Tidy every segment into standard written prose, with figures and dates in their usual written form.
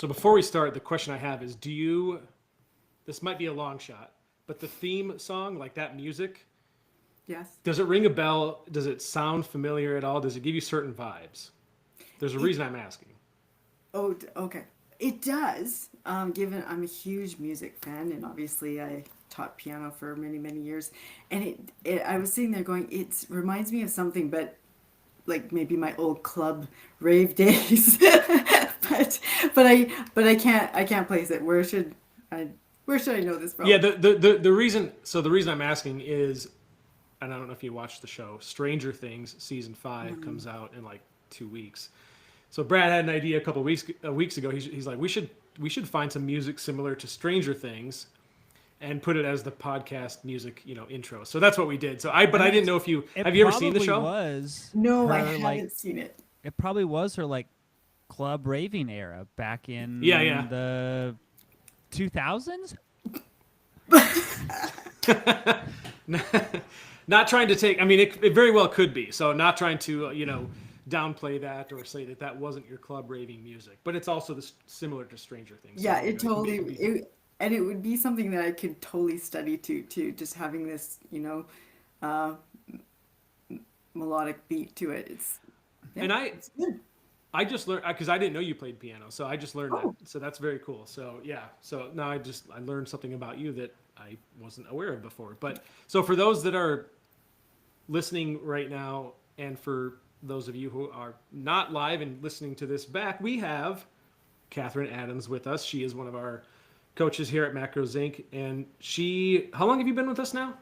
So before we start, the question I have is, this might be a long shot, but the theme song, like that music, Yes. does it ring a bell? Does it sound familiar at all? Does it give you certain vibes? There's a It reason I'm asking. okay. It does. Given I'm a huge music fan, and obviously I taught piano for many many years, and I was sitting there going, it reminds me of something, but like maybe my old club rave days. but I can't place it. I where should I know this Yeah, from? the reason I'm asking is, and I don't know if you watched the show, Stranger Things season 5 comes out in like 2 weeks. So Brad had an idea a couple weeks ago. He's like, we should find some music similar to Stranger Things and put it as the podcast music, intro. So that's what we did. I I mean, didn't know if you it have you ever seen the probably show? was No, I her like haven't seen it. it probably was her like club raving era back Yeah, in yeah. the 2000s. Not trying to take. I mean, it very well could be. So not trying to downplay that or say that that wasn't your club raving music, but it's also similar to Stranger Things. So Yeah, it it could be. and it would be something that I could totally study to just having this, uh, melodic beat to it. Yeah, And it's good. I just learned because I didn't know you played piano, so I just learned that. Oh, So that's very cool. So yeah, so now I learned something about you that I wasn't aware of before. But so for those that are listening right now, and for those of you who are not live and listening to this back, we have Catharine Adams with us. She is one of our coaches here at Macros Inc. And how long have you been with us now?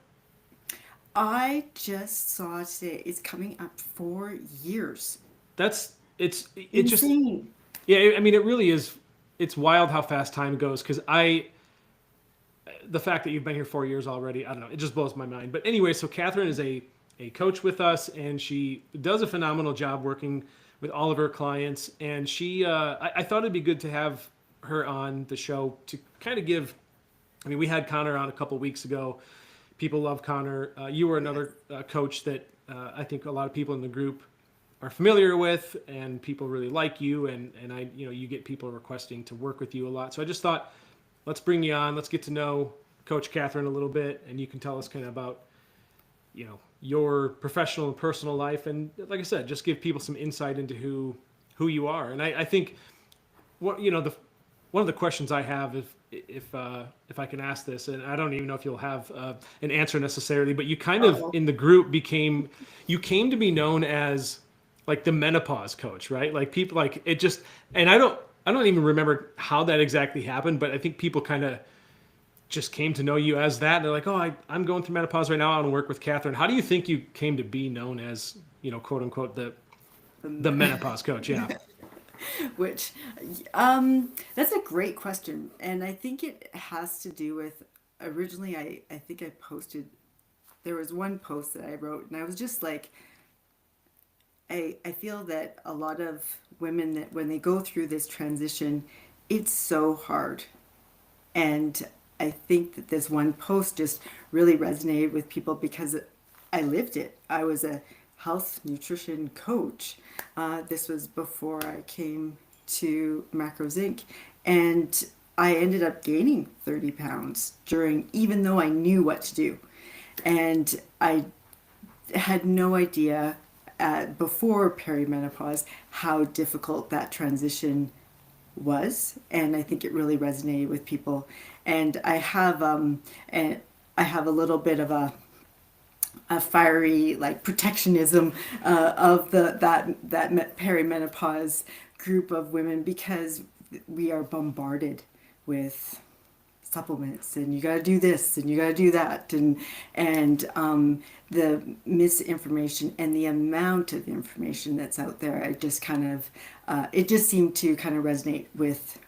I just saw today it's coming up 4 years. It just Insane. yeah. I mean, it really is. It's wild how fast time goes because the fact that you've been here 4 years already, I don't know, it just blows my mind. But anyway, so Catherine is a coach with us, and she does a phenomenal job working with all of her clients. And I thought it'd be good to have her on the show to kind of give. I mean, we had Connor on a couple weeks ago. People love Connor. You were Yes. another coach that I think a lot of people in the group are familiar with, and people really like you. And you get people requesting to work with you a lot. So I just thought, let's bring you on. Let's get to know Coach Catherine a little bit, and you can tell us kind of about your professional and personal life, and like I said, just give people some insight into who you are. And I think the one of the questions I have, if I can ask this, and I don't even know if you'll have an answer necessarily, but you kind of Uh-oh. in the group you came to be known as like the menopause coach, right? Like people like it just, and I don't even remember how that exactly happened, but I think people kind of just came to know you as that. And they're like, oh, I'm going through menopause right now. I want to work with Catherine. How do you think you came to be known as, quote unquote, the Um, menopause coach? Yeah. Which, that's a great question, and I think it has to do with originally. I think I posted. There was one post that I wrote, and I was just like, I feel that a lot of women that when they go through this transition, it's so hard. And I think that this one post just really resonated with people because I lived it. I was a health nutrition coach. This was before I came to Macros Inc. And I ended up gaining 30 pounds even though I knew what to do. And I had no idea before perimenopause how difficult that transition was, and I think it really resonated with people. And and I have a little bit of a fiery like protectionism of that perimenopause group of women because we are bombarded with supplements and you got to do this and you got to do that and the misinformation and the amount of information that's out there. I just kind of it just seemed to kind of resonate with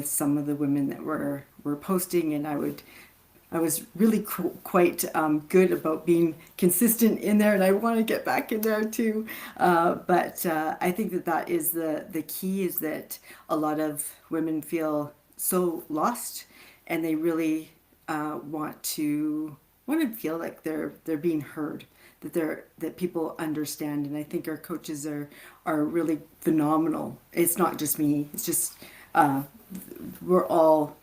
some of the women that were posting, and I was really quite good about being consistent in there, and I want to get back in there too. But I think that is the key, is that a lot of women feel so lost, and they really want to feel like they're being heard. that people understand. And I think our coaches are really phenomenal. It's not just me. It's just we're all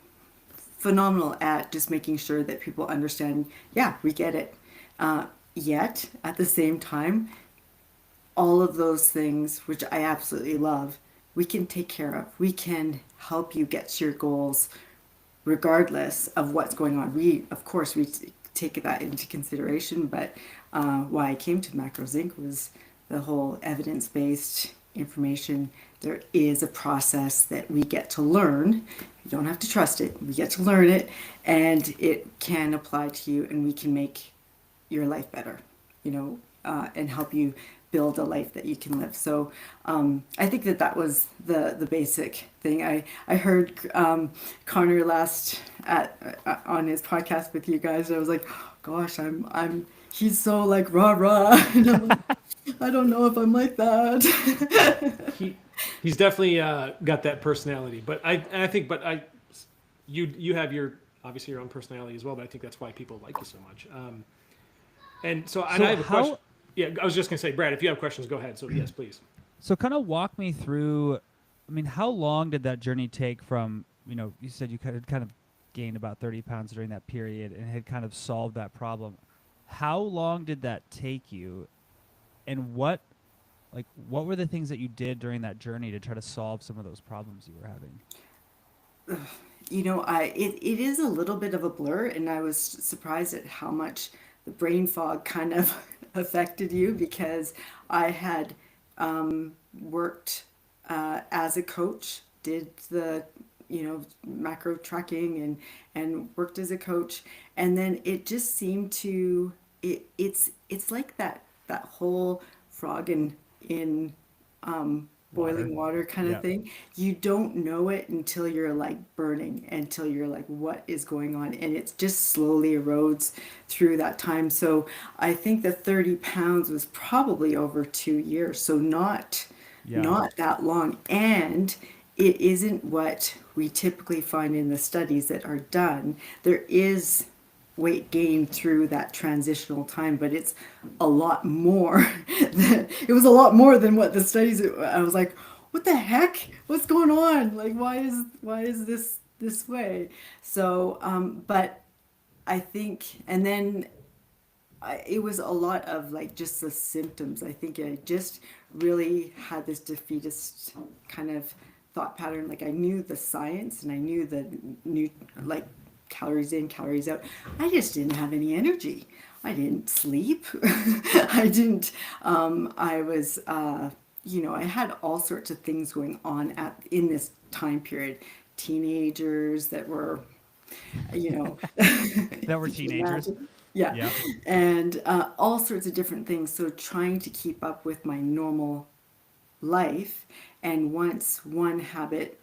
phenomenal at just making sure that people understand. Yeah, we get it. Yet at the same time, all of those things, which I absolutely love, we can take care of. We can help you get to your goals regardless of what's going on. Of course, we take that into consideration, but why I came to Macros Inc. was the whole evidence-based information. There is a process that we get to learn. You don't have to trust it. We get to learn it, and it can apply to you, and we can make your life better, and help you build a life that you can live. So I think that was the basic thing. I heard Connor last on his podcast with you guys. I was like, gosh, he's so like rah rah. And I'm like, I don't know if I'm like that. He's definitely got that personality, but you have obviously your own personality as well. But I think that's why people like you so much. And I have a question. Yeah, I was just gonna say, Brad, if you have questions, go ahead. So yes, please. So kind of walk me through. I mean, how long did that journey take from? You said you had kind of gained about 30 pounds during that period and had kind of solved that problem. How long did that take you? And what were the things that you did during that journey to try to solve some of those problems you were having? It is a little bit of a blur, and I was surprised at how much the brain fog kind of affected you, because I had worked as a coach, did the macro tracking and worked as a coach, and then it just seemed to it's like that whole frog in boiling water kind of thing. You don't know it until you're like burning, until you're like, what is going on? And it just slowly erodes through that time. So I think the 30 pounds was probably over 2 years. So not that long. And it isn't what we typically find in the studies that are done. There is weight gain through that transitional time, but it's a lot more it was a lot more than what the studies. I was like, what the heck, what's going on? Like, why is this way? So but I think, and then it was a lot of like just the symptoms. I think I just really had this defeatist kind of thought pattern. Like, I knew the science and I knew the new, like, calories in, calories out. I just didn't have any energy. I didn't sleep. I didn't, I was, I had all sorts of things going on in this time period. Teenagers that were, that were teenagers. Yeah. And all sorts of different things. So trying to keep up with my normal life. And once one habit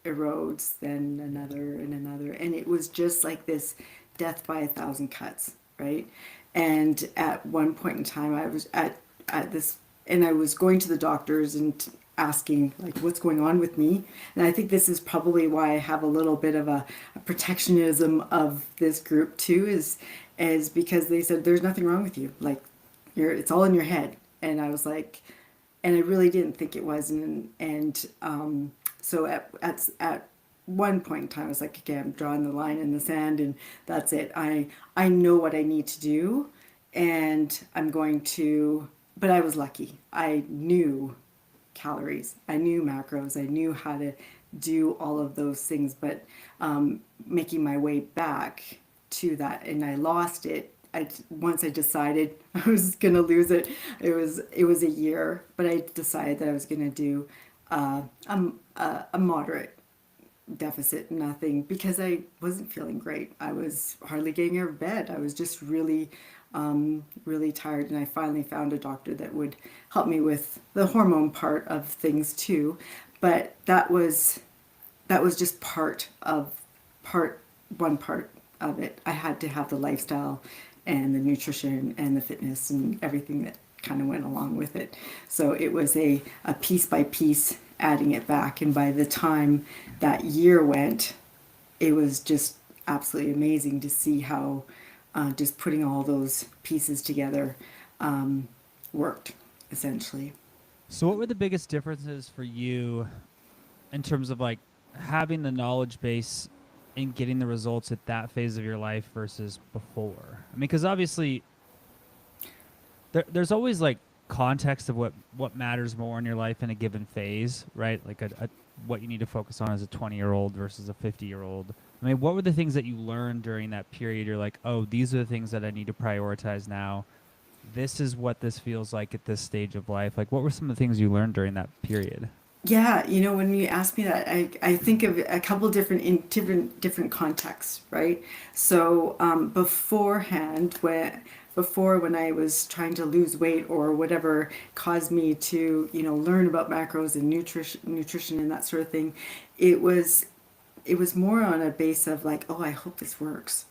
erodes, then another and another, and it was just like this death by 1,000 cuts, right? And at one point in time, I was at this, and I was going to the doctors and asking, like, what's going on with me? And I think this is probably why I have a little bit of a protectionism of this group too, is because they said there's nothing wrong with you, like, it's all in your head. And I was like, and I really didn't think it was, and so at one point in time, I was like, okay, I'm drawing the line in the sand, and that's it. I know what I need to do, and I'm going to. But I was lucky. I knew calories, I knew macros, I knew how to do all of those things. But making my way back to that, and I lost it. Once I decided I was gonna lose it, it was a year, but I decided that I was gonna do a moderate deficit, nothing, because I wasn't feeling great. I was hardly getting out of bed. I was just really tired, and I finally found a doctor that would help me with the hormone part of things too. But that was just one part of it. I had to have the lifestyle and the nutrition and the fitness and everything that kind of went along with it. So it was a piece by piece adding it back. And by the time that year went, it was just absolutely amazing to see how just putting all those pieces together worked, essentially. So what were the biggest differences for you in terms of like having the knowledge base and getting the results at that phase of your life versus before? I mean, because obviously there's always like context of what matters more in your life in a given phase, right? Like what you need to focus on as a 20-year-old versus a 50-year-old. I mean, what were the things that you learned during that period? You're like, oh, these are the things that I need to prioritize now. This is what this feels like at this stage of life. Like, what were some of the things you learned during that period? Yeah, when you ask me that, I think of a couple different in different contexts, right? So beforehand, when I was trying to lose weight or whatever caused me to learn about macros and nutrition and that sort of thing, it was more on a base of like, oh, I hope this works.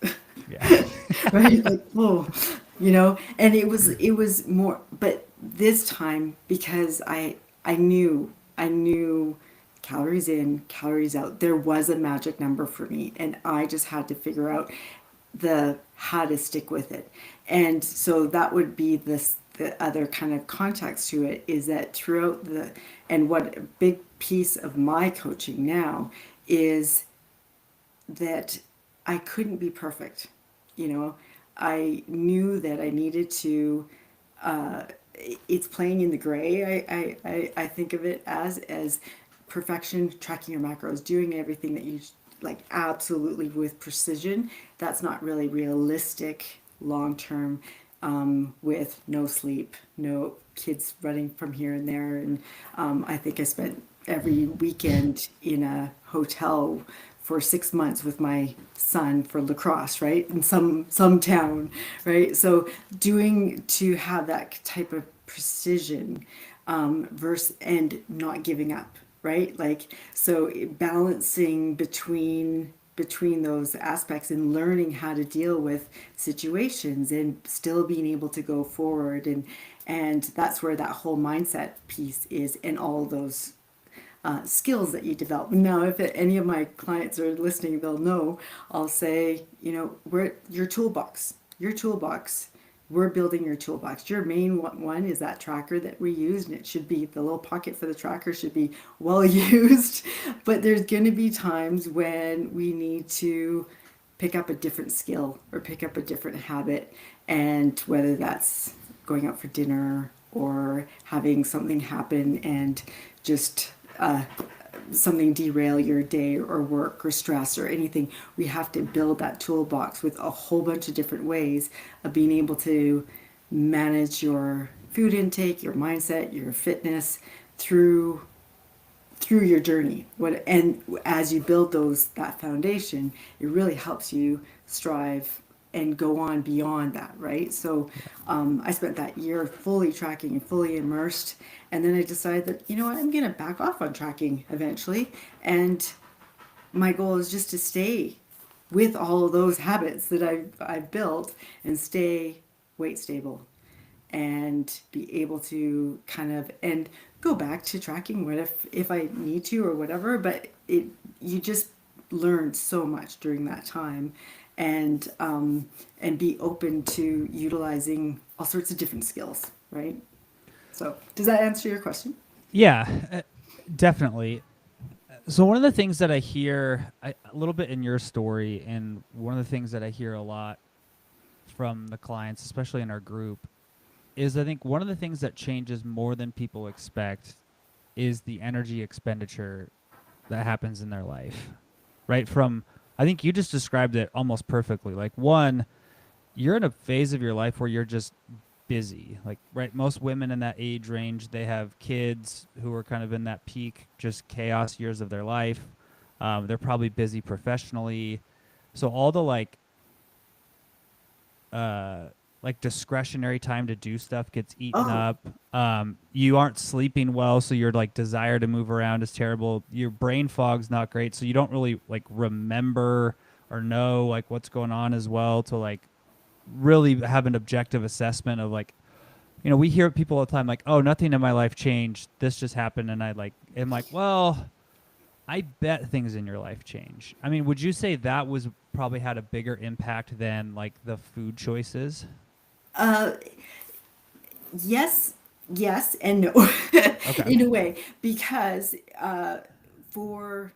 Yeah. Right, like, oh, and it was more, but this time, because I knew calories in, calories out, there was a magic number for me, and I just had to figure out the how to stick with it. And so that would be the other kind of context to it, is that throughout and what a big piece of my coaching now is that I couldn't be perfect. I knew that I needed to. Uh, it's playing in the gray. I think of it as perfection, tracking your macros, doing everything that you like absolutely with precision. That's not really realistic long term, with no sleep, no kids running from here and there, and I think I spent every weekend in a hotel for 6 months with my son for lacrosse, right? In some town, right? So to have that type of precision, versus and not giving up, right? Like, so balancing between those aspects and learning how to deal with situations and still being able to go forward, and that's where that whole mindset piece is, and all those skills that you develop. Now, if any of my clients are listening, they'll know. I'll say, we're your toolbox. Your toolbox. We're building your toolbox. Your main one is that tracker that we use, and it should be the little pocket for the tracker should be well used. But there's going to be times when we need to pick up a different skill or pick up a different habit, and whether that's going out for dinner or having something happen and just something derail your day or work or stress or anything. We have to build that toolbox with a whole bunch of different ways of being able to manage your food intake, your mindset, your fitness through your journey. And as you build that foundation, it really helps you strive and go on beyond that, right? So I spent that year fully tracking and fully immersed, and then I decided that I'm going to back off on tracking eventually, and my goal is just to stay with all of those habits that I've built and stay weight stable and be able to kind of and go back to tracking what if I need to or whatever. But you just learn so much during that time, and be open to utilizing all sorts of different skills, right? So does that answer your question? Yeah, definitely. So one of the things that I hear a little bit in your story, and one of the things that I hear a lot from the clients, especially in our group, is I think one of the things that changes more than people expect is the energy expenditure that happens in their life, right? I think you just described it almost perfectly. Like, one, you're in a phase of your life where you're just busy. Like, right, most women in that age range, they have kids who are kind of in that peak, just chaos years of their life. They're probably busy professionally. So all the like discretionary time to do stuff gets eaten up. You aren't sleeping well, so your like desire to move around is terrible. Your brain fog's not great, so you don't really like remember or know like what's going on as well to like really have an objective assessment of like, we hear people all the time like, oh, nothing in my life changed, this just happened, and I'm like, well, I bet things in your life change. I mean, would you say that was probably had a bigger impact than like the food choices? Uh, Yes, yes, and no, Okay. in a way, because for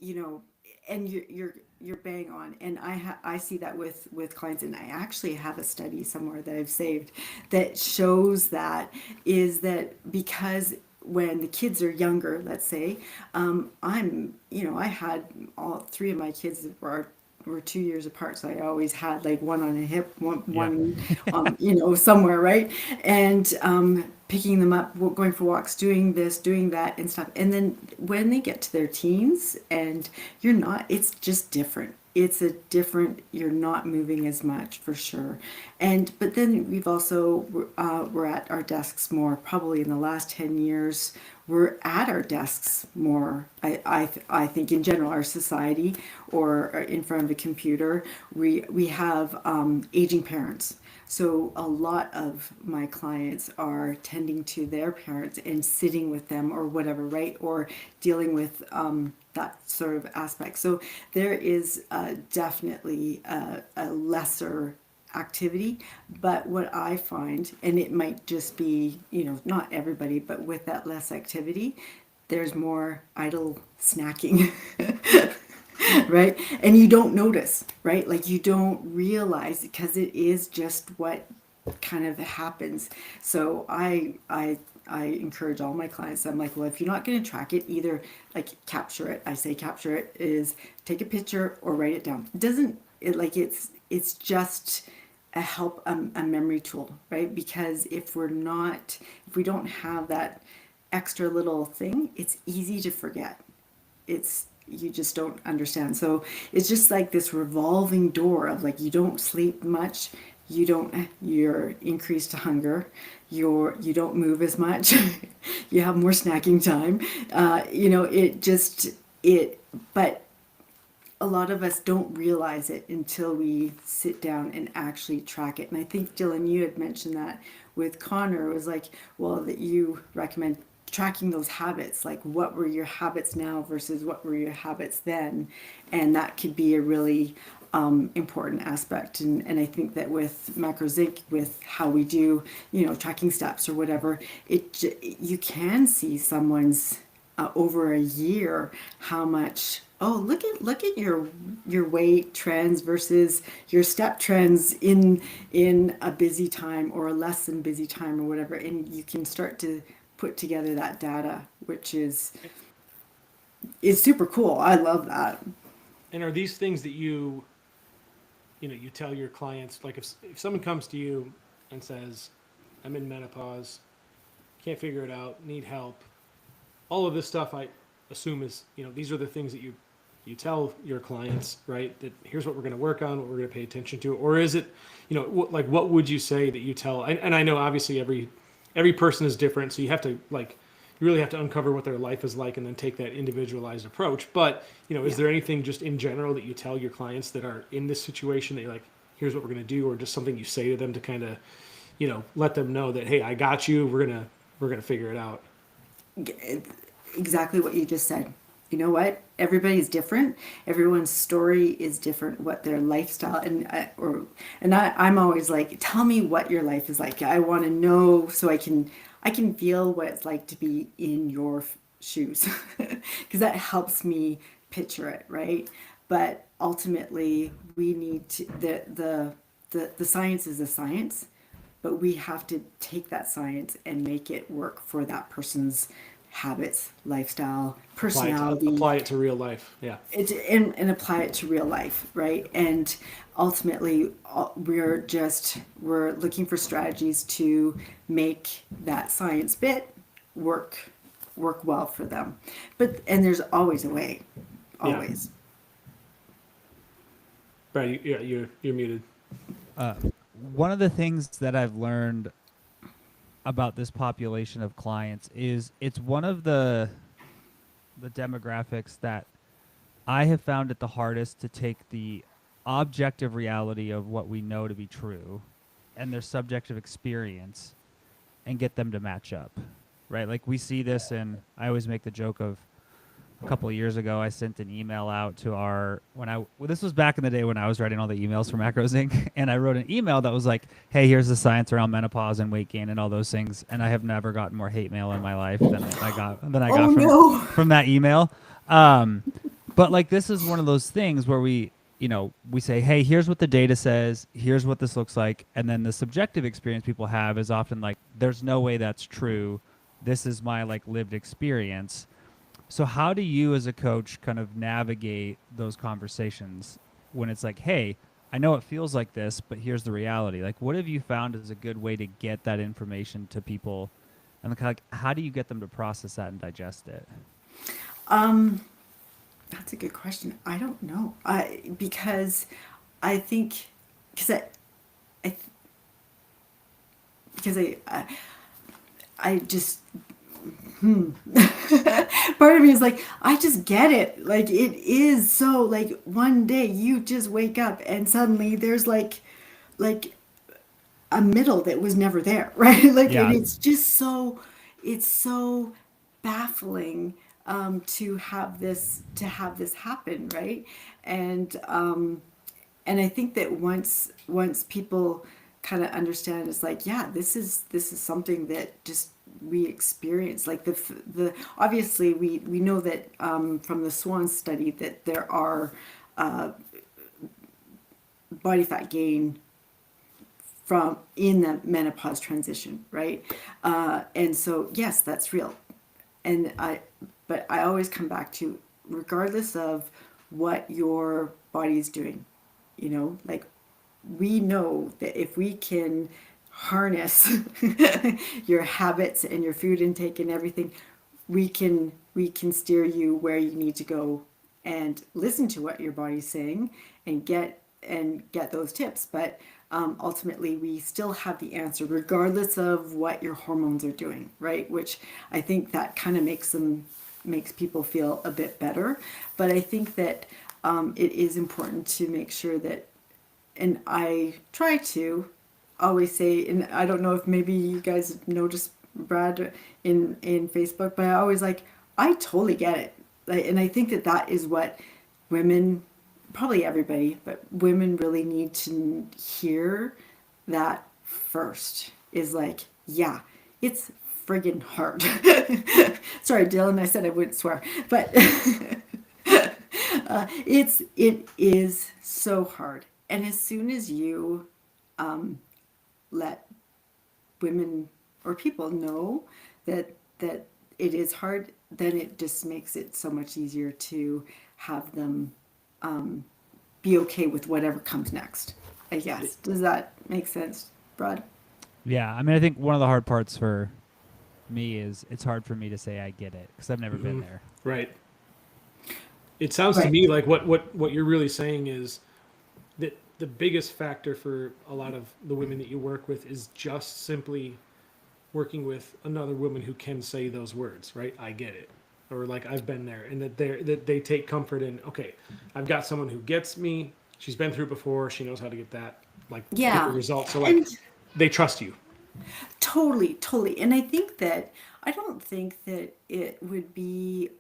you know, and you're bang on, and I see that with clients, and I actually have a study somewhere that I've saved that shows that is that because when the kids are younger, let's say, I had all three of my kids were 2 years apart, so I always had like one on a hip, Yeah. one somewhere, right? And picking them up, going for walks, doing this, doing that, and stuff. And then when they get to their teens, and it's just different. It's a different. You're not moving as much for sure. And but then we've also we're at our desks more. Probably in the last 10 years, we're at our desks more. I think in general, our society or in front of a computer, we have aging parents. So a lot of my clients are tending to their parents and sitting with them or whatever, right? Or dealing with that sort of aspect. So there is definitely a lesser activity, but what I find, and it might just be, not everybody, but with that less activity, there's more idle snacking. Right? And you don't notice, right? Like you don't realize because it is just what kind of happens. So I encourage all my clients. I'm like, well, if you're not going to track it, either like capture it. I say capture it is take a picture or write it down. It doesn't it like it's just a memory tool, right? Because if we don't have that extra little thing, it's easy to forget. It's you just don't understand. So it's just like this revolving door of like you don't sleep much, you're increased to hunger, you don't move as much, you have more snacking time. It just it but a lot of us don't realize it until we sit down and actually track it. And I think, Dylan, you had mentioned that with Connor. It was like, well, that you recommend tracking those habits. Like, what were your habits now versus what were your habits then? And that could be a really important aspect. And I think that with MacroZinc, with how we do, tracking steps or whatever, you can see someone's over a year how much look at your weight trends versus your step trends in a busy time or a less than busy time or whatever, and you can start to put together that data, which is super cool. I love that. And are these things that you tell your clients, like if someone comes to you and says, I'm in menopause, can't figure it out, need help, all of this stuff I assume is, these are the things that you tell your clients, right? That here's what we're going to work on, what we're going to pay attention to, or is it, like what would you say that you tell? And I know obviously every person is different, so you have to you really have to uncover what their life is like and then take that individualized approach. But is Yeah. there anything just in general that you tell your clients that are in this situation that you're like, here's what we're going to do, or just something you say to them to kind of, let them know that hey, I got you. We're gonna figure it out. Exactly what you just said. You know what? Everybody's different. Everyone's story is different. What their lifestyle I'm always like, tell me what your life is like. I want to know so I can feel what it's like to be in your shoes, because that helps me picture it, right? But ultimately, we need to the science is a science, but we have to take that science and make it work for that person's habits, lifestyle, personality, Apply it to real life. Yeah. and apply it to real life, right? And ultimately, we're looking for strategies to make that science bit work work well for them. And there's always a way, Yeah. always. Brad, you're muted. Uh, One of the things that I've learned about this population of clients is it's one of the demographics that I have found it the hardest to take the objective reality of what we know to be true and their subjective experience and get them to match up. Right? Like we see this, and I always make the joke of a couple of years ago, I sent an email out to this was back in the day when I was writing all the emails for Macros Inc. And I wrote an email that was like, hey, here's the science around menopause and weight gain and all those things. And I have never gotten more hate mail in my life than I Oh got no. from that email. But like, this is one of those things where we say, hey, here's what the data says, here's what this looks like. And then the subjective experience people have is often like, there's no way that's true. This is my like lived experience. So how do you as a coach kind of navigate those conversations when it's like, hey, I know it feels like this, but here's the reality. Like, what have you found is a good way to get that information to people? And like, how do you get them to process that and digest it? That's a good question. I don't know. Because I think because I because I just part of me is like, I just get it. Like, it is so, like, one day you just wake up and suddenly there's like a middle that was never there, right? Like, Yeah. and it's just so, it's so baffling to have this happen, right? And and I think that once people kind of understand, it's like, yeah, this is something that just we experience. Like the obviously we know that from the Swan study that there are body fat gain from in the menopause transition, right? And so yes, that's real. But I always come back to, regardless of what your body's doing, like, we know that if we can harness your habits and your food intake and everything, we can steer you where you need to go and listen to what your body's saying and get those tips. But ultimately, we still have the answer regardless of what your hormones are doing, right? Which I think that kind of makes people feel a bit better. But I think that it is important to make sure that, and I try to always say, and I don't know if maybe you guys notice Brad in Facebook, but I always like, I totally get it. Like, and I think that that is what women, probably everybody, but women really need to hear that first, is like, yeah, it's friggin' hard. Sorry, Dylan, I said I wouldn't swear, but it is so hard. And as soon as you let women or people know that it is hard, then it just makes it so much easier to have them be okay with whatever comes next, I guess. Does that make sense, Brad? Yeah. I mean, I think one of the hard parts for me is it's hard for me to say I get it because I've never been there. Right. It sounds to Right. me like what you're really saying is that the biggest factor for a lot of the women that you work with is just simply working with another woman who can say those words, right? I get it. Or like, I've been there, and that they take comfort in, okay, I've got someone who gets me, she's been through it before, she knows how to get that, like, get the Yeah. result. So like, And they trust you. totally, totally. And I don't think that it would be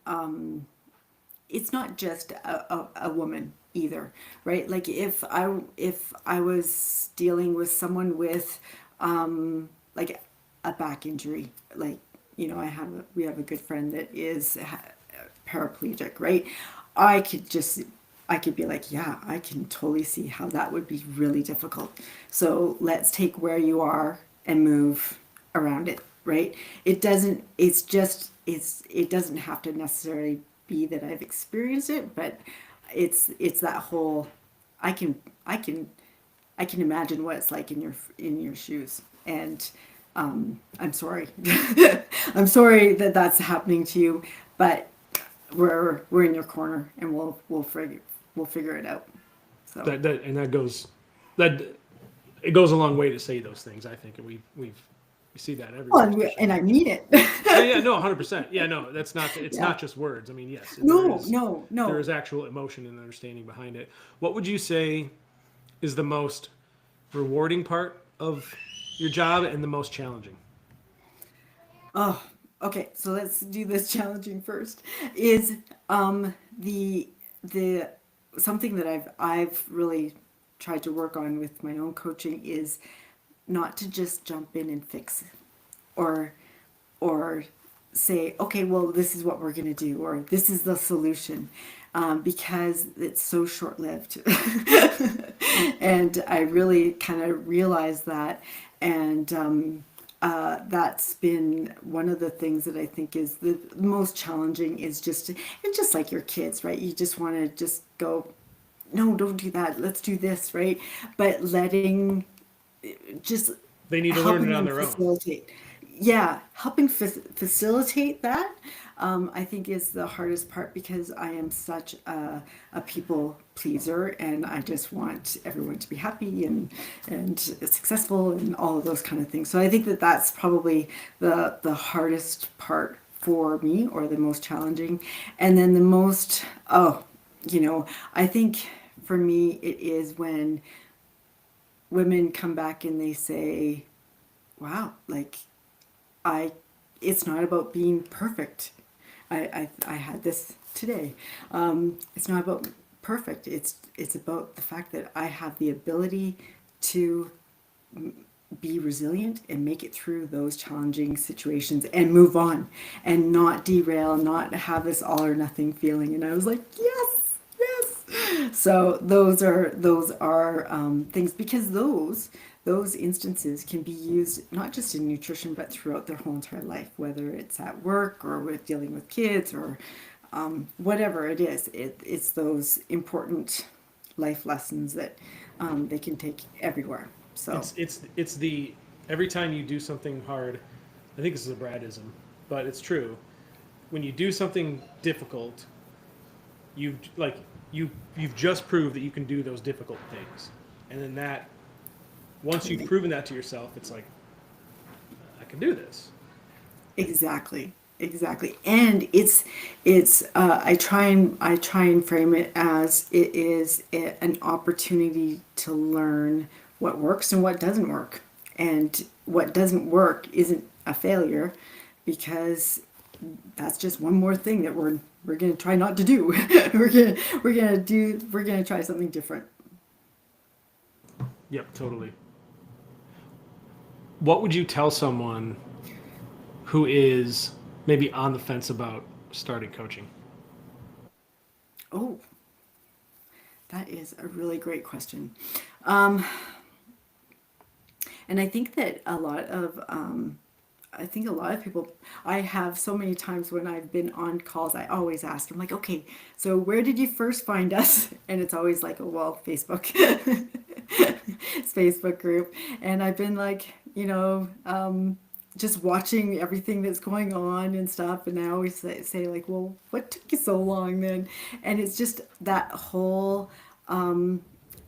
it's not just a woman either, right? Like, if I was dealing with someone with like a back injury, like, we have a good friend that is paraplegic, right? I could be like, yeah, I can totally see how that would be really difficult. So let's take where you are and move around it, right? It doesn't have to necessarily be that I've experienced it, but it's that whole, I can I can I can imagine what it's like in your shoes. And I'm sorry. I'm sorry that that's happening to you, but we're in your corner, and we'll figure it out. So That it goes a long way to say those things, I think, and we see that well, everywhere. Especially and I mean it. yeah, no, 100%. Yeah, no, that's not. It's Yeah. not just words. I mean, yes, No, there no. is actual emotion and understanding behind it. What would you say is the most rewarding part of your job and the most challenging? Oh, Okay, so let's do this challenging first. Is the something that I've really tried to work on with my own coaching is not to just jump in and fix or or say, okay, well, this is what we're going to do, or this is the solution, because it's so short lived. And I really kind of realized that. And that's been one of the things that I think is the most challenging is just, and just like your kids, right? You just want to just go, no, don't do that. Let's do this, right? But letting just They need to learn helping it on them their own. facilitate. Yeah, helping facilitate that, I think is the hardest part because I am such a people pleaser and I just want everyone to be happy and successful and all of those kind of things. So I think that that's probably the hardest part for me, or the most challenging. And then the most, I think for me it is when women come back and they say, wow, like I, it's not about being perfect. I had this today. It's not about perfect. It's about the fact that I have the ability to be resilient and make it through those challenging situations and move on and not derail, not have this all or nothing feeling. And I was like, yes, yes. So those are things, because those instances can be used not just in nutrition but throughout their whole entire life, whether it's at work or with dealing with kids or whatever it is. It's those important life lessons that they can take everywhere. So It's the every time you do something hard, I think this is a Bradism, but it's true. When you do something difficult, you've like you've just proved that you can do those difficult things, and then that once you've proven that to yourself, it's like I can do this. exactly, and it's I try and frame it as it is an opportunity to learn what works and what doesn't work, and what doesn't work isn't a failure, because that's just one more thing that we're gonna try not to do. We're gonna try something different. Yep, totally. What would you tell someone who is maybe on the fence about starting coaching? Oh, that is a really great question. And I think that I think a lot of people, I have so many times when I've been on calls, I always ask them, like, okay, so where did you first find us? And it's always like, oh, well, Facebook. It's Facebook group. And I've been like, just watching everything that's going on and stuff. And I always say like, well, what took you so long then? And it's just that whole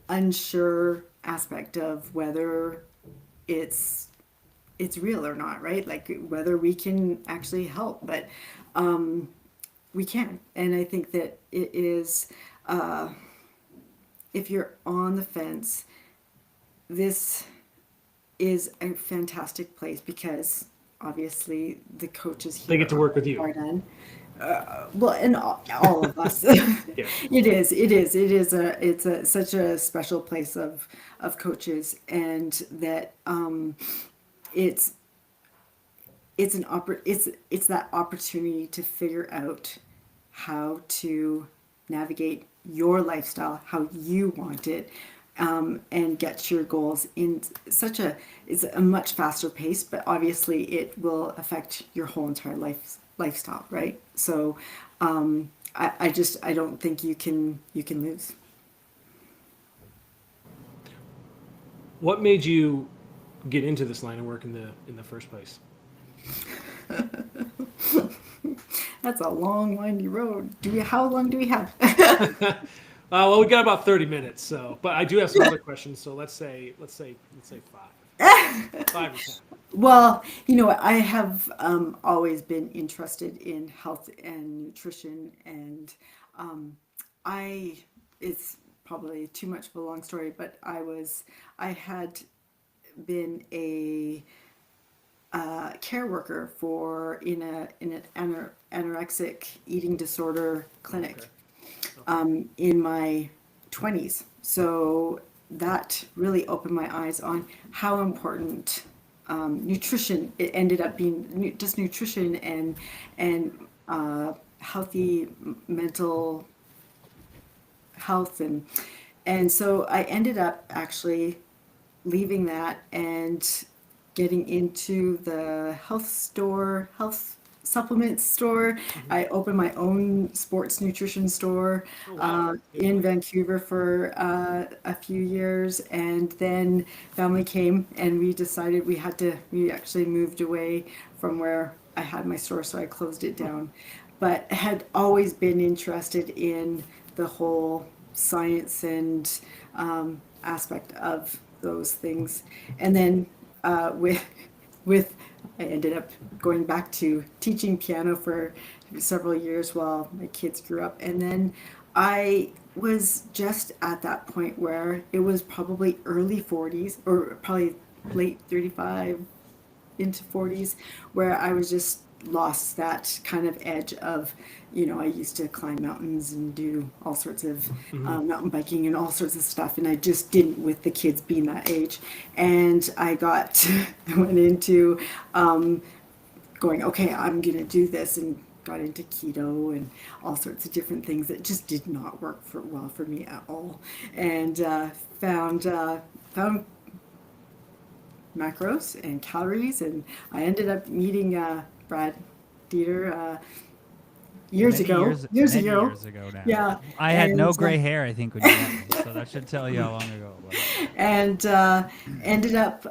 unsure aspect of whether it's it's real or not, right? Like whether we can actually help, but we can. And I think that it is, if you're on the fence, this is a fantastic place because obviously the coaches They here get to work with you. are done. Well, and all of us. Yeah. It's such a special place of coaches, and that it's it's that opportunity to figure out how to navigate your lifestyle, how you want it, and get to your goals in it's a much faster pace, but obviously it will affect your whole entire lifestyle, right? So I don't think you can lose. What made you get into this line of work in the first place? That's a long, windy road. How long do we have? Well, we got about 30 minutes, so but I do have some other questions. So let's say 5 or 10. Well, I have always been interested in health and nutrition, and I it's probably too much of a long story, but I had been care worker for in an anorexic eating disorder clinic in my 20s. So that really opened my eyes on how important nutrition. It ended up being just nutrition and healthy mental health, and so I ended up actually leaving that and getting into the health supplement store. I opened my own sports nutrition store Oh, wow. in Vancouver for a few years, and then family came and we decided we actually moved away from where I had my store, so I closed it down. But had always been interested in the whole science and aspect of those things. And then with I ended up going back to teaching piano for several years while my kids grew up. And then I was just at that point where it was probably early 40s or probably late 35 into 40s, where I was just lost that kind of edge of, I used to climb mountains and do all sorts of mountain biking and all sorts of stuff, and I just didn't with the kids being that age. And I went into going, okay, I'm gonna do this, and got into keto and all sorts of different things that just did not work well for me at all, and found macros and calories, and I ended up meeting Brad Dieter years Many ago. years, Years many ago, years ago now. yeah, I had no and gray hair, I think, when you met me, so that should tell you how long ago it was. and ended up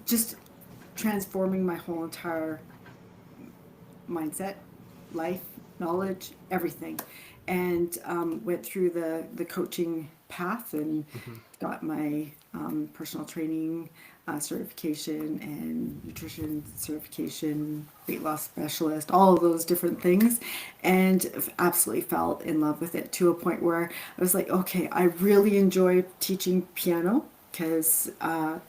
just transforming my whole entire mindset, life, knowledge, everything, and went through the coaching path and got my personal training certification and nutrition certification, weight loss specialist, all of those different things, and absolutely fell in love with it to a point where I was like, okay, I really enjoy teaching piano because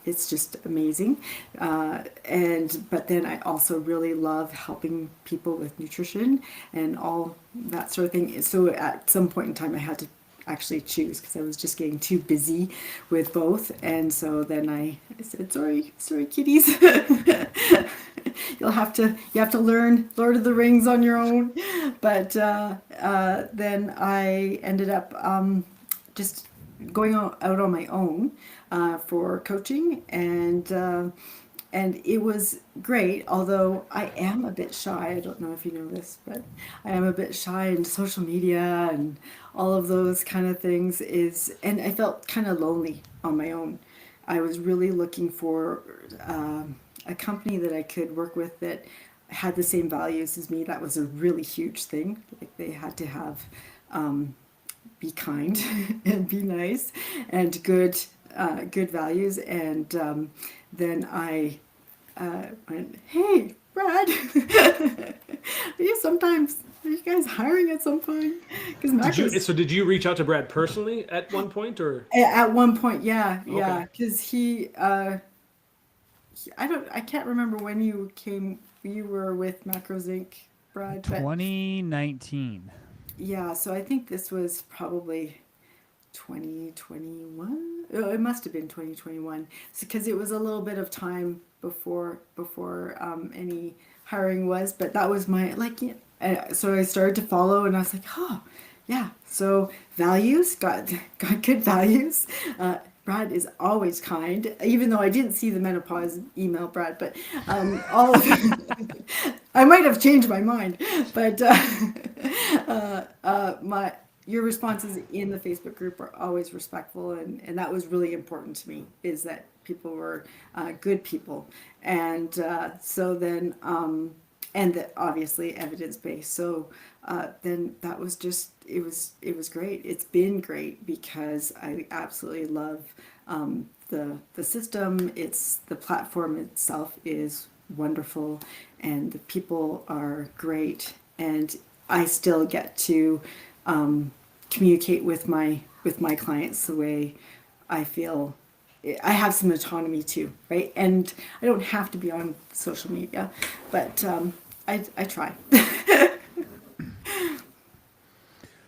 it's just amazing, but then I also really love helping people with nutrition and all that sort of thing. So at some point in time, I had to actually choose because I was just getting too busy with both, and so then I said, sorry kiddies. You have to learn Lord of the Rings on your own. But then I ended up just going out on my own for coaching, and it was great. Although I am a bit shy, I don't know if you know this, but I am a bit shy in social media and all of those kind of things. And I felt kind of lonely on my own. I was really looking for a company that I could work with that had the same values as me. That was a really huge thing. Like they had to have be kind and be nice and good values. And then I went, hey, Brad, are you guys hiring at some point? Because Did you reach out to Brad personally at one point, or? at one point, yeah, Okay. because I can't remember when you were with Macros Inc., Brad, but 2019. yeah, so I think this was probably 2021. Oh, it must have been 2021 because it was a little bit of time before any hiring was, but that was my so I started to follow, and I was like, oh yeah, so values, got good values. Brad is always kind, even though I didn't see the menopause email, Brad, but all of I might have changed my mind, but your responses in the Facebook group are always respectful, and that was really important to me, is that people were good people, and so then and that obviously evidence-based. So then that was just it was great. It's been great because I absolutely love the system. The platform itself is wonderful, and the people are great, and I still get to communicate with my clients the way I feel I have some autonomy too, right? And I don't have to be on social media, but I try.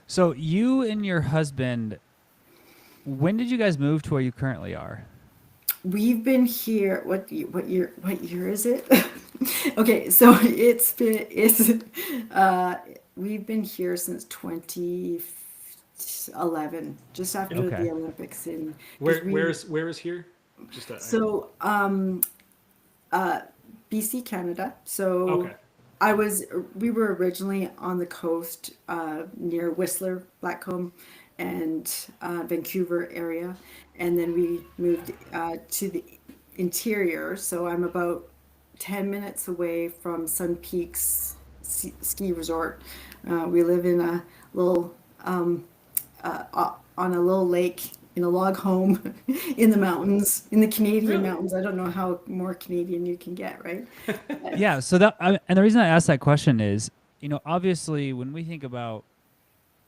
So you and your husband, when did you guys move to where you currently are? We've been here. What year is it? Okay, so we've been here since 2011, just after Okay. the Olympics in. Where 'Cause we where is here? Just so BC, Canada. So okay. I was we were originally on the coast near Whistler, Blackcomb, and Vancouver area, and then we moved to the interior. So I'm about 10 minutes away from Sun Peaks ski resort. We live in a little on a little lake in a log home in the mountains, in the Canadian Really? mountains. I don't know how more Canadian you can get, right? Yeah. So and the reason I asked that question is, obviously when we think about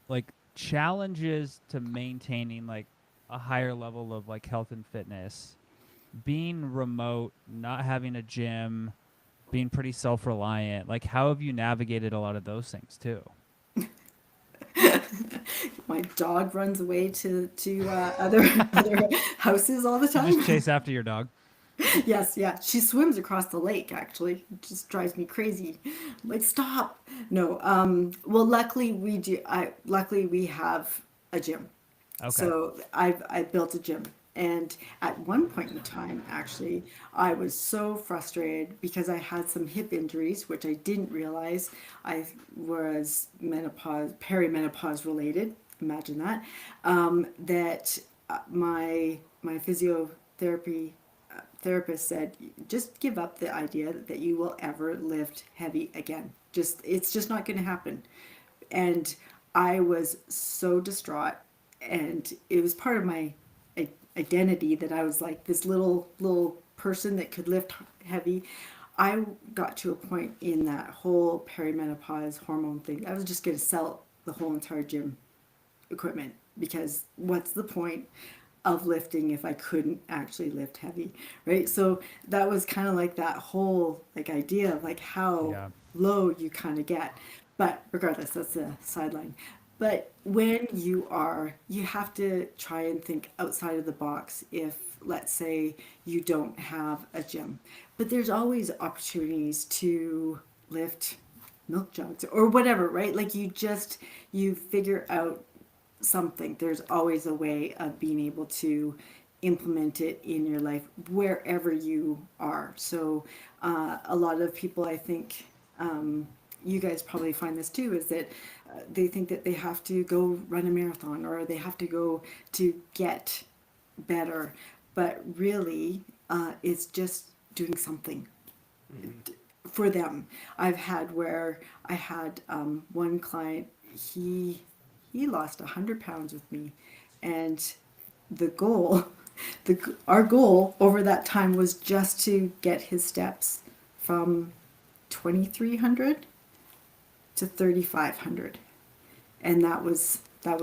like challenges to maintaining like a higher level of like health and fitness, being remote, not having a gym, being pretty self-reliant, like how have you navigated a lot of those things too? My dog runs away to other houses all the You just time. chase after your dog. Yes, yeah. She swims across the lake, actually. It just drives me crazy. I'm like, stop. No. Well, luckily luckily we have a gym. Okay. So I built a gym. And at one point in time, actually, I was so frustrated because I had some hip injuries, which I didn't realize I was perimenopause related. Imagine that. That my physiotherapy therapist said, just give up the idea that you will ever lift heavy again. It's just not going to happen. And I was so distraught, and it was part of my identity that I was like this little person that could lift heavy. I got to a point in that whole perimenopause hormone thing. I was just going to sell the whole entire gym equipment, because what's the point of lifting if I couldn't actually lift heavy, right? So that was kind of like that whole like idea of like how Yeah. low you kind of get. But regardless, that's a sideline. But when you have to try and think outside of the box if, let's say, you don't have a gym. But there's always opportunities to lift milk jugs or whatever, right? Like you figure out something. There's always a way of being able to implement it in your life wherever you are. So a lot of people, I think, you guys probably find this too, is that they think that they have to go run a marathon or they have to go to get better, but really it's just doing something for them. I've had where I had one client, he lost 100 pounds with me, and the goal our goal over that time was just to get his steps from 2300 to 3500, and that was our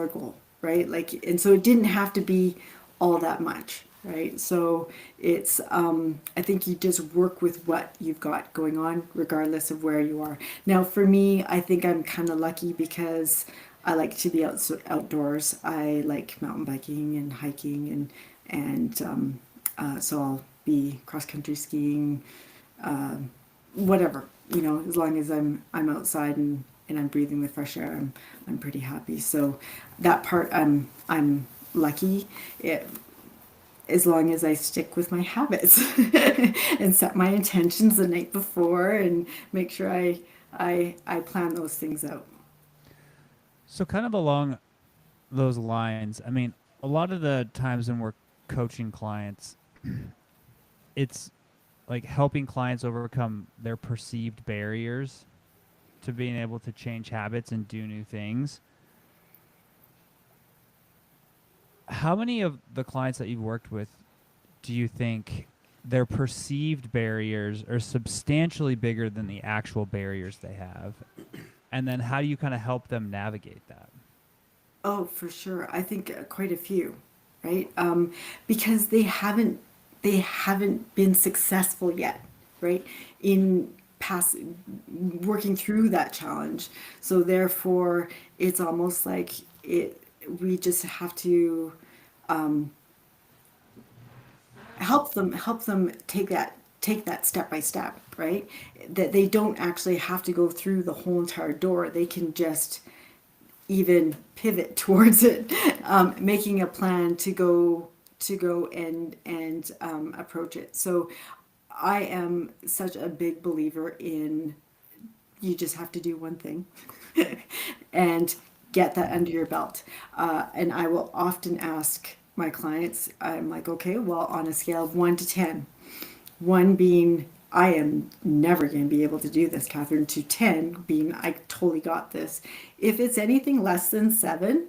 goal, right? Like, and so it didn't have to be all that much, right? So it's I think you just work with what you've got going on regardless of where you are. Now for me, I think I'm kind of lucky because I like to be outdoors. I like mountain biking and hiking, and so I'll be cross country skiing, whatever, as long as I'm outside and I'm breathing the fresh air, I'm pretty happy. So that part I'm lucky. As long as I stick with my habits and set my intentions the night before and make sure I plan those things out. So kind of along those lines, I mean, a lot of the times when we're coaching clients, it's like helping clients overcome their perceived barriers to being able to change habits and do new things. How many of the clients that you've worked with do you think their perceived barriers are substantially bigger than the actual barriers they have? And then how do you kind of help them navigate that? Oh, for sure. I think quite a few. right? Because they haven't been successful yet, right? In pass working through that challenge. So therefore, it's almost like it. We just have to help them take that step by step, right? That they don't actually have to go through the whole entire door. They can just even pivot towards it, making a plan to go and approach it. So I am such a big believer in, you just have to do one thing and get that under your belt. And I will often ask my clients, I'm like, okay, well, on a scale of 1 to 10, 1 being I am never going to be able to do this, Catherine, to 10 being I totally got this. If it's anything less than 7,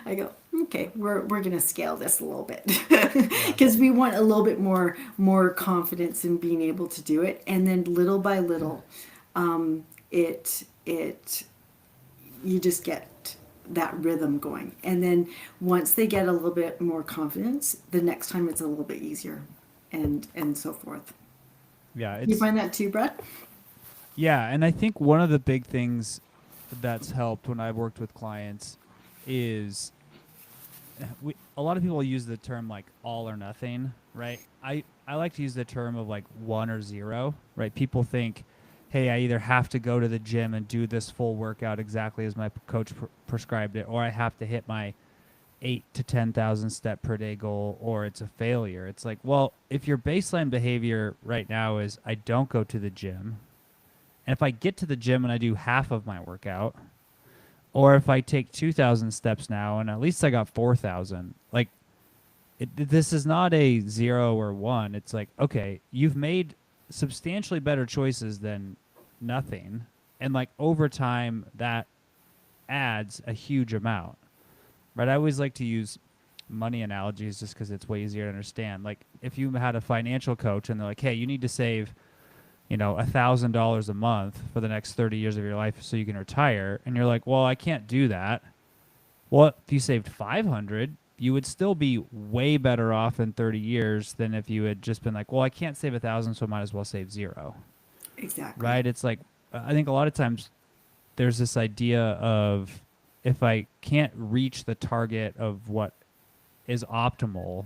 I go, okay, we're going to scale this a little bit Yeah. because we want a little bit more confidence in being able to do it, and then little by little, it you just get that rhythm going, and then once they get a little bit more confidence, the next time it's a little bit easier, and so forth. Yeah, You find that too, Brett? and I think one of the big things that's helped when I've worked with clients is a lot of people use the term like all or nothing, right? I like to use the term of like 1 or 0, right? People think, hey, I either have to go to the gym and do this full workout exactly as my coach prescribed it, or I have to hit my 8 to 10,000 step per day goal, or it's a failure. It's like, well, if your baseline behavior right now is I don't go to the gym, and if I get to the gym and I do half of my workout, or if I take 2,000 steps now and at least I got 4,000, like this is not a 0 or 1. It's like, okay, you've made substantially better choices than nothing. And like over time, that adds a huge amount, right? I always like to use money analogies just because it's way easier to understand. Like if you had a financial coach and they're like, hey, you need to save, $1,000 a month for the next 30 years of your life so you can retire. And you're like, well, I can't do that. Well, if you saved 500, you would still be way better off in 30 years than if you had just been like, well, I can't save 1,000, so I might as well save 0. Exactly. Right? It's like, I think a lot of times there's this idea of if I can't reach the target of what is optimal,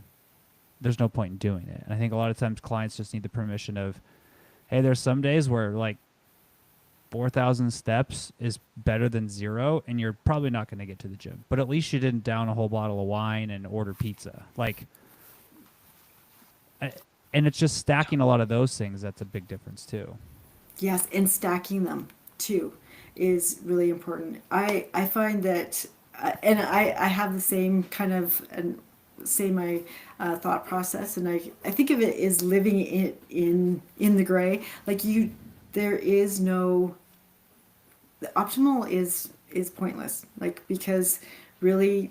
there's no point in doing it. And I think a lot of times clients just need the permission of, hey, there's some days where like 4,000 steps is better than 0, and you're probably not going to get to the gym. But at least you didn't down a whole bottle of wine and order pizza. And it's just stacking a lot of those things that's a big difference too. Yes, and stacking them too is really important. I find that, and I have the same kind of same thought process, and I think of it as living in the gray. Like there is no, the optimal is pointless. Like, because really,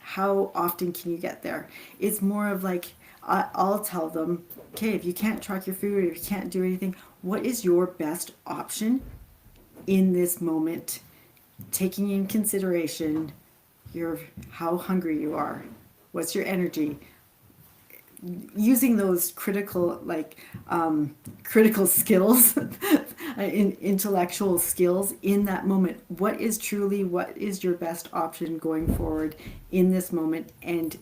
how often can you get there? It's more of like, I'll tell them, okay, if you can't track your food, or if you can't do anything, what is your best option in this moment, taking in consideration how hungry you are, what's your energy, using those critical skills, intellectual skills in that moment. What is your best option going forward in this moment, and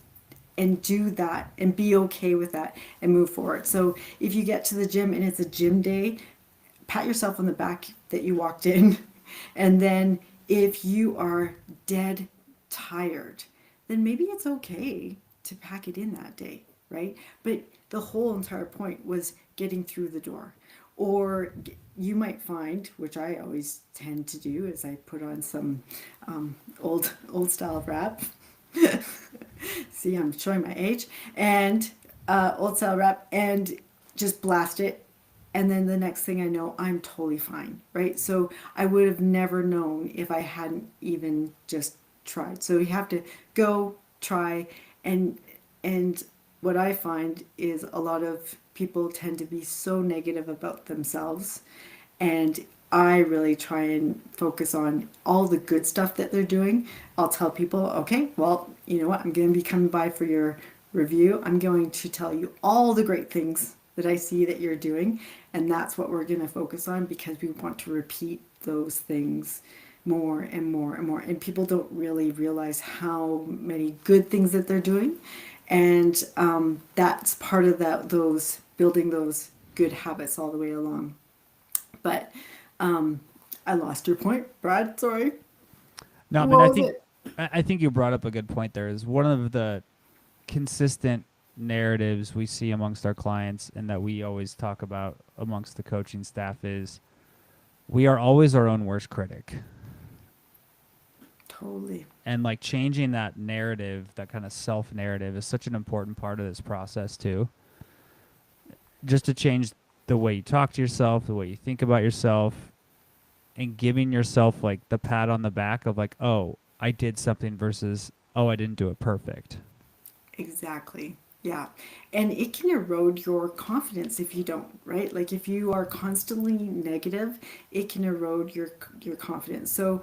do that and be okay with that and move forward. So if you get to the gym and it's a gym day, pat yourself on the back that you walked in. And then if you are dead tired, then maybe it's okay to pack it in that day, right? But the whole entire point was getting through the door. Or you might find, which I always tend to do, is I put on some old style rap. See, I'm showing my age. And old style rap, and just blast it. And then the next thing I know, I'm totally fine, right? So I would have never known if I hadn't even just tried. So you have to go, try, and what I find is a lot of people tend to be so negative about themselves, and I really try and focus on all the good stuff that they're doing. I'll tell people, okay, well, you know what? I'm going to be coming by for your review. I'm going to tell you all the great things that I see that you're doing. And that's what we're going to focus on, because we want to repeat those things more and more and more. And people don't really realize how many good things that they're doing. And that's part of those building those good habits all the way along. But I lost your point, Brad. Sorry. No, I mean, What I was think it? I think you brought up a good point. There is one of the consistent narratives we see amongst our clients, and that we always talk about amongst the coaching staff, is we are always our own worst critic. Totally. And like changing that narrative, that kind of self narrative, is such an important part of this process too. Just to change the way you talk to yourself, the way you think about yourself, and giving yourself like the pat on the back of like, oh, I did something, versus, oh, I didn't do it perfect. Exactly. Yeah. And it can erode your confidence if you don't, right? Like if you are constantly negative, it can erode your confidence. So,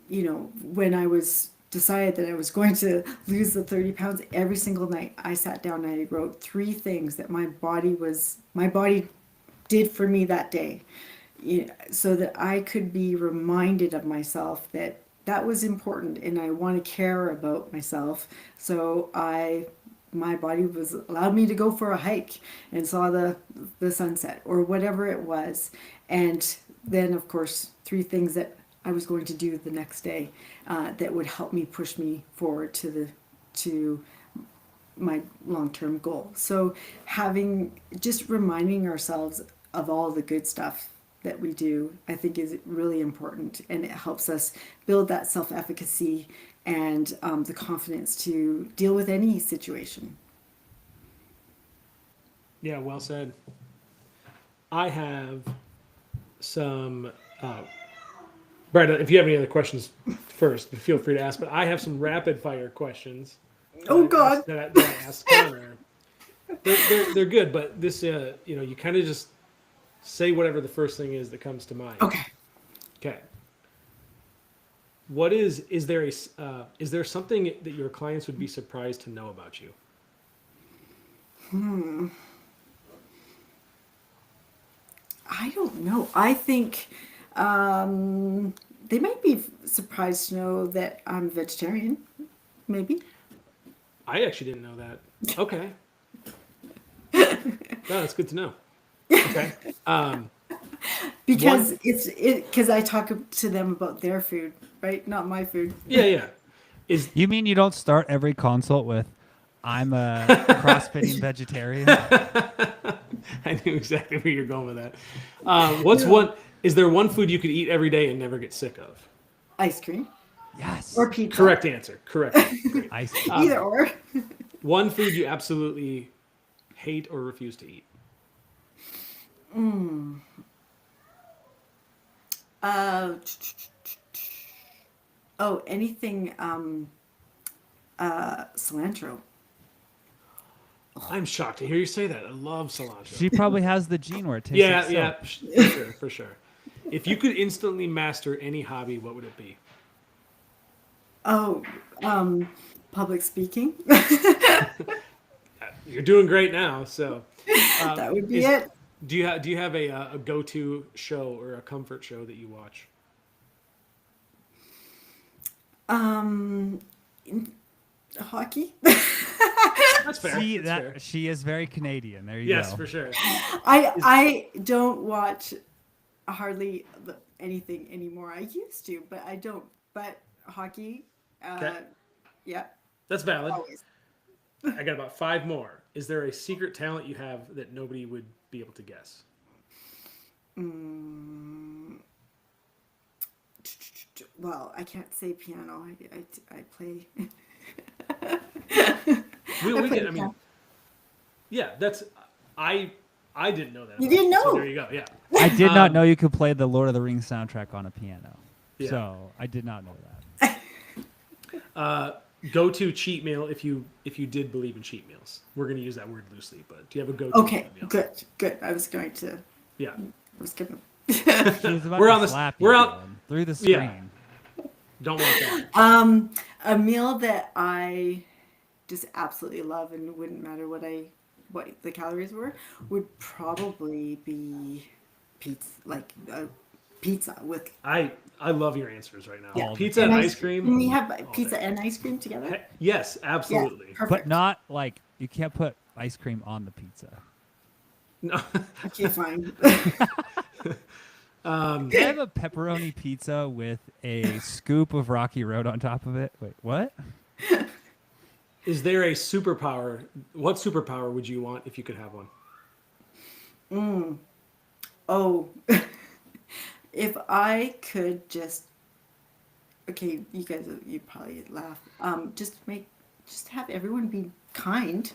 you know, when I was decided that I was going to lose the 30 pounds, every single night I sat down and I wrote 3 things that my body did for me that day, so that I could be reminded of myself that that was important and I want to care about myself. So my body was allowed me to go for a hike and saw the sunset or whatever it was. And then of course 3 things that I was going to do the next day that would help me push me forward to my long-term goal. So just reminding ourselves of all the good stuff that we do, I think is really important, and it helps us build that self-efficacy and the confidence to deal with any situation. Yeah, well said. I have some, Brad, if you have any other questions first, feel free to ask, but I have some rapid fire questions. Oh God. That I asked Connor. They're good, but this, you kind of just say whatever the first thing is that comes to mind. Okay. Okay. What is there something that your clients would be surprised to know about you? I don't know. I think they might be surprised to know that I'm vegetarian. Maybe. I actually didn't know that. Okay. No, that's good to know. Okay. Because because I talk to them about their food, right? Not my food. Yeah. You mean you don't start every consult with, I'm a cross-fitting vegetarian? I knew exactly where you're going with that. Is there one food you could eat every day and never get sick of? Ice cream Yes. or pizza. Correct answer. Correct. Great. Either or. One food you absolutely hate or refuse to eat. Anything cilantro. I'm shocked to hear you say that. I love cilantro. She probably has the gene where it tastes like soap. For sure. If you could instantly master any hobby, what would it be? Public speaking. You're doing great now, so That would be it. Do you have a go-to show or a comfort show that you watch? Hockey. That's fair. See, That's fair. she is very Canadian. There you Yes, go. for sure. I don't watch hardly anything anymore. I used to, but I don't. But hockey, Okay. yeah, That's valid. always. I got about 5 more. Is there a secret talent you have that nobody would be able to guess? Well, I can't say piano. I play. We play can. I mean, piano. yeah. That's I didn't know that. You about didn't So know? there you go. Yeah. I did not know you could play the Lord of the Rings soundtrack on a piano. Yeah. So I did not know that. Go-to cheat meal if you did believe in cheat meals. We're going to use that word loosely, but do you have a go-to Okay, cheat meal? good. I was going to. Yeah. I was gonna She was about We're to on the slap we're you, out. Dylan, through the Yeah. screen. Don't want that. A meal that I just absolutely love and wouldn't matter what the calories were would probably be pizza, like pizza with I love your answers right now. yeah, All the Pizza and and time. ice Can cream. we have All pizza day. and ice cream together? Yes, Yeah, absolutely. But perfect. not like you can't put ice cream on the pizza. No. Okay, fine. Can I have a pepperoni pizza with a scoop of Rocky Road on top of it? Wait, what? Is there a superpower? What superpower would you want if you could have one? Oh, if I could just, okay, you guys, you probably laugh. Just have everyone be kind.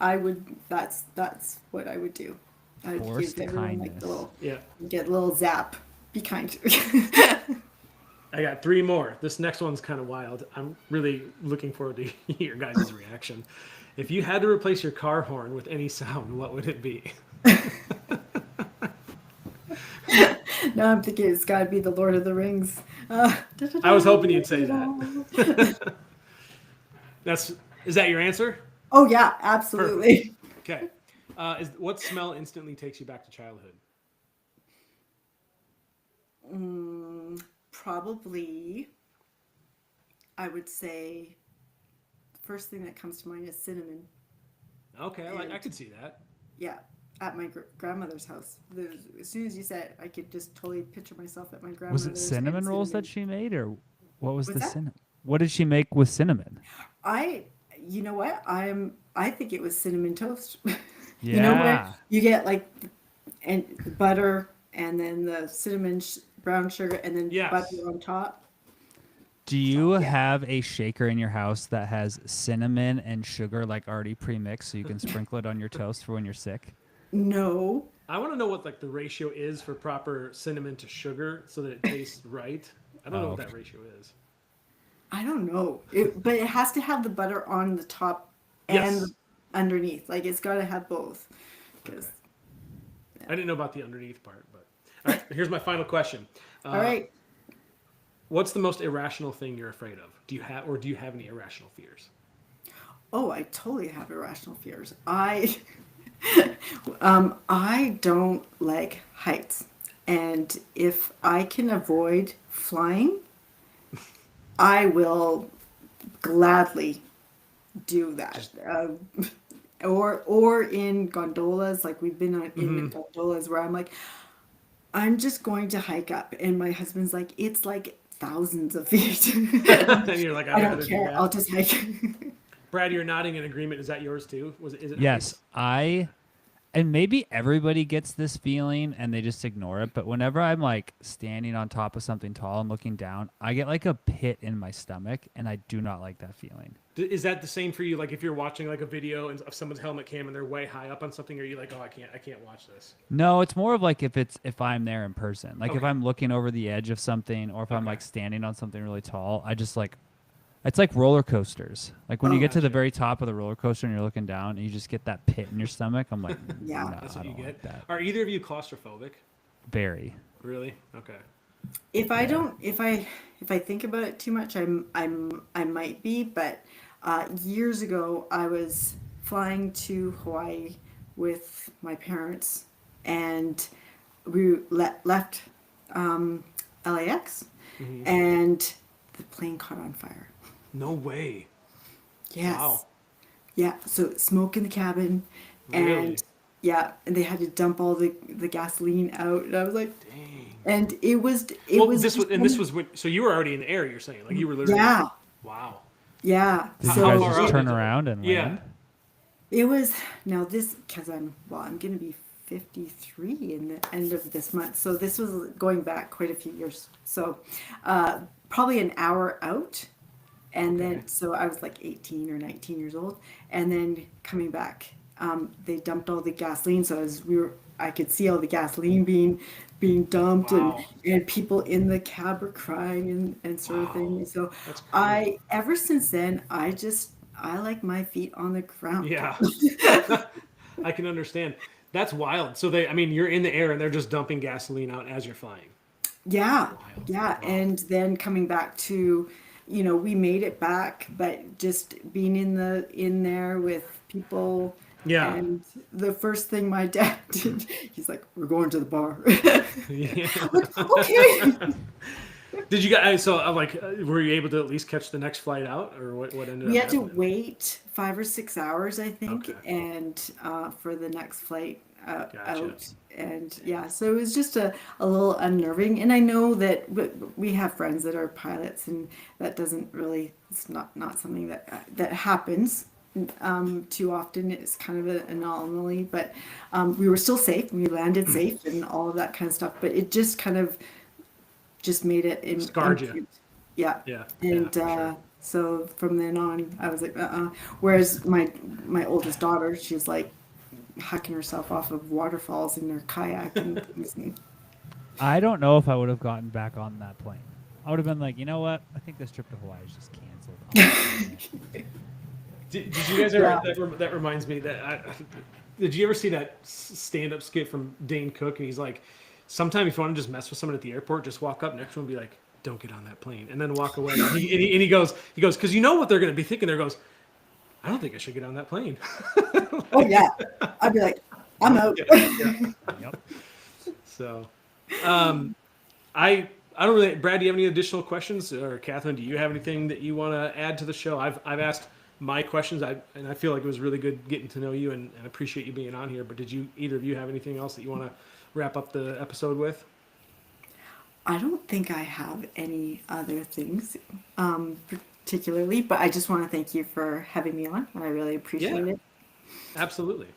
I would. That's what I would do. I'd Forced give everyone like kindness. the little, Yeah. get a little zap. Be kind. I got 3 more. This next one's kind of wild. I'm really looking forward to your guys' reaction. If you had to replace your car horn with any sound, what would it be? Now I'm thinking it's got to be the Lord of the Rings. I was hoping you'd say that. Is that your answer? Oh yeah, absolutely. Okay. What smell instantly takes you back to childhood? Probably, I would say, the first thing that comes to mind is cinnamon. Okay, I could see that. Yeah, at my grandmother's house. As soon as you said it, I could just totally picture myself at my Was grandmother's. it cinnamon and rolls that cinnamon. she made, or what was What's the that? cinnamon? What did she make with cinnamon? You know what? I think it was cinnamon toast. Yeah. You know where you get like and butter and then the cinnamon brown sugar and then Yes. butter on top. Do you Yeah. have a shaker in your house that has cinnamon and sugar like already pre-mixed so you can sprinkle it on your toast for when you're sick? No. I want to know what like the ratio is for proper cinnamon to sugar so that it tastes right. I don't know what okay. that ratio is. I don't know. But it has to have the butter on the top and Yes. underneath. Like it's got to have both. 'Cause- I didn't know about the underneath part, but all right. Here's my final question. all right. What's the most irrational thing you're afraid of? Do you have any irrational fears? Oh, I totally have irrational fears. I don't like heights, and if I can avoid flying, I will gladly do that. Or in gondolas, like we've been in gondolas where I'm like, I'm just going to hike up, and my husband's like, it's like thousands of feet. And you're like, I I'd don't rather do care. that. I'll just hike. Brad, you're nodding in agreement. Is that yours too? Is it Yes, heights? and maybe everybody gets this feeling and they just ignore it, but whenever I'm like standing on top of something tall and looking down, I get like a pit in my stomach and I do not like that feeling. Is that the same for you? Like if you're watching like a video of someone's helmet cam and they're way high up on something, are you like, oh, I can't watch this? No, it's more of like if I'm there in person. Like if Okay. I'm looking over the edge of something or if I'm Okay. like standing on something really tall, I just like it's like roller coasters. Like when Oh, you get to the gotcha. very top of the roller coaster and you're looking down and you just get that pit in your stomach, I'm like, Yeah. no, That's I what you don't like get. that. Are either of you claustrophobic? Very. Really? Okay. If I don't, if I think about it too much, I might be. But years ago, I was flying to Hawaii with my parents, and we left LAX, and the plane caught on fire. No way. Yes. Wow. Yeah. So smoke in the cabin, and Really? yeah, and they had to dump all the gasoline out, and I was like, Dang. and it was Well, was this was just when so you were already in the air. You're saying like you were literally. yeah. Wow. Yeah. Did How you So guys far just up turn is it? around and Yeah. land? it was now this because I'm gonna be 53 in the end of this month. So this was going back quite a few years. So probably an hour out. And Okay. then so I was like 18 or 19 years old. And then coming back, they dumped all the gasoline. So I could see all the gasoline being dumped Wow. and people in the cab were crying and sort of Wow. thing. So That's crazy. I ever since then I like my feet on the ground. Yeah. I can understand. That's wild. So I mean, you're in the air and they're just dumping gasoline out as you're flying. Yeah, Wild. yeah. Wow. And then coming back to, we made it back, but just being in there with people. Yeah. And the first thing my dad did, he's like, "We're going to the bar." Yeah. Like, okay. Did you guys? So, like, were you able to at least catch the next flight out, or what ended We up had to happening? wait 5 or 6 hours, I think, Okay. and for the next flight Gotcha. out. And yeah, so it was just a little unnerving. And I know that we have friends that are pilots, and that doesn't really, it's not something that happens too often. It's kind of an anomaly, but we were still safe. We landed safe and all of that kind of stuff. But it just kind of just made it Scarred you. impute. Yeah. Yeah. And Yeah. For sure. so from then on, I was like, Whereas my oldest daughter, she's like hacking herself off of waterfalls in her kayak and things. And I don't know if I would have gotten back on that plane. I would have been like, you know what? I think this trip to Hawaii is just canceled. Did you guys ever? That reminds me that. Did you ever see that stand-up skit from Dane Cook? And he's like, sometimes if you want to just mess with someone at the airport, just walk up next to him and be like, "Don't get on that plane," and then walk away. And he goes, because you know what they're going to be thinking. There goes, I don't think I should get on that plane. oh yeah, I'd be like, I'm out. Yeah. Yep. So, I don't really. Brad, do you have any additional questions, or Catherine, do you have anything that you want to add to the show? I've asked my questions, and I feel like it was really good getting to know you, and appreciate you being on here. But did either of you have anything else that you want to wrap up the episode with? I don't think I have any other things particularly, but I just want to thank you for having me on. I really appreciate it. Absolutely.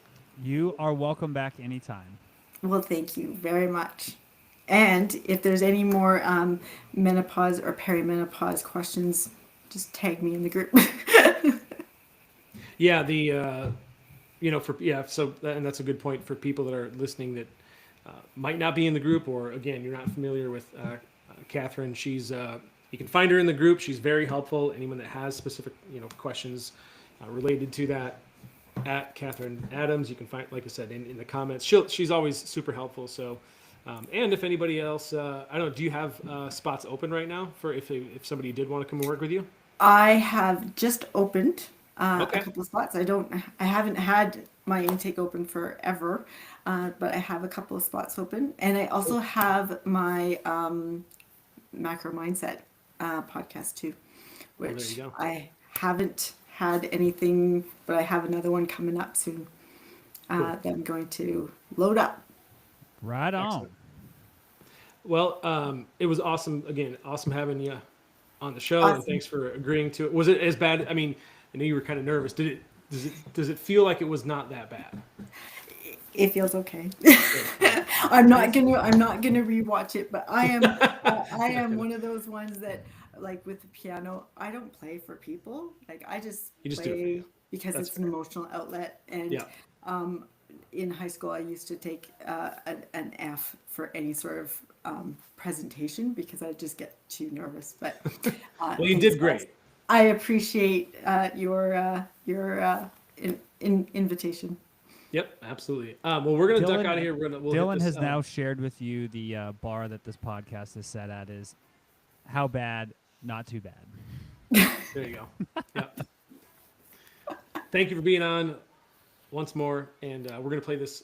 You are welcome back anytime. Well, thank you very much. And if there's any more menopause or perimenopause questions, just tag me in the group. Yeah, so and that's a good point for people that are listening that might not be in the group, or again, you're not familiar with Catherine. She's you can find her in the group. She's very helpful. Anyone that has specific questions related to that, at Catharine Adams, you can find, like I said, in the comments. She's always super helpful. So, and if anybody else, I don't know, do you have spots open right now for if somebody did want to come and work with you? I have just opened Okay. a couple of spots. I haven't had my intake open forever, but I have a couple of spots open, and I also have my macro mindset podcast too, Well, there which you go. I haven't had anything, but I have another one coming up soon that I'm going to load up. Right on. Excellent. Well, it was awesome. Again, awesome having you on the show, and Awesome. thanks for agreeing to it. Was it as bad? I mean, I know you were kind of nervous. Does it feel like it was not that bad? It feels okay. I'm not gonna rewatch it, but I am one of those ones that, like with the piano, I don't play for people. Like I just You just do it for play you. because That's it's an emotional outlet. And Yeah. in high school, I used to take an F for any sort of presentation because I just get too nervous. But Well, you thanks, did guys. great. I appreciate your invitation. Yep, absolutely. Well, we're gonna duck Dylan- out of here. We'll hit Dylan this, has now shared with you the bar that this podcast is set at is how bad, not too bad. There you go. Yep. Thank you for being on once more, and we're gonna play this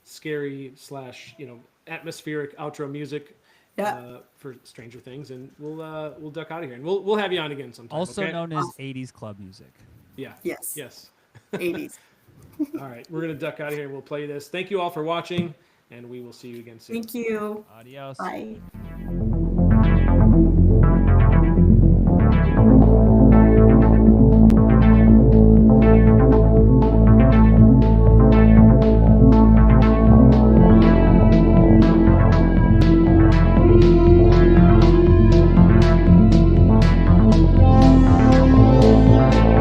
scary / atmospheric outro music Yeah. for Stranger Things, and we'll duck out of here, and we'll have you on again sometime. Also okay? known as 80s club music. Yeah. Yes. Yes. 80s. All right, we're gonna duck out of here. We'll play this. Thank you all for watching, and we will see you again soon. Thank you. Adios. Bye.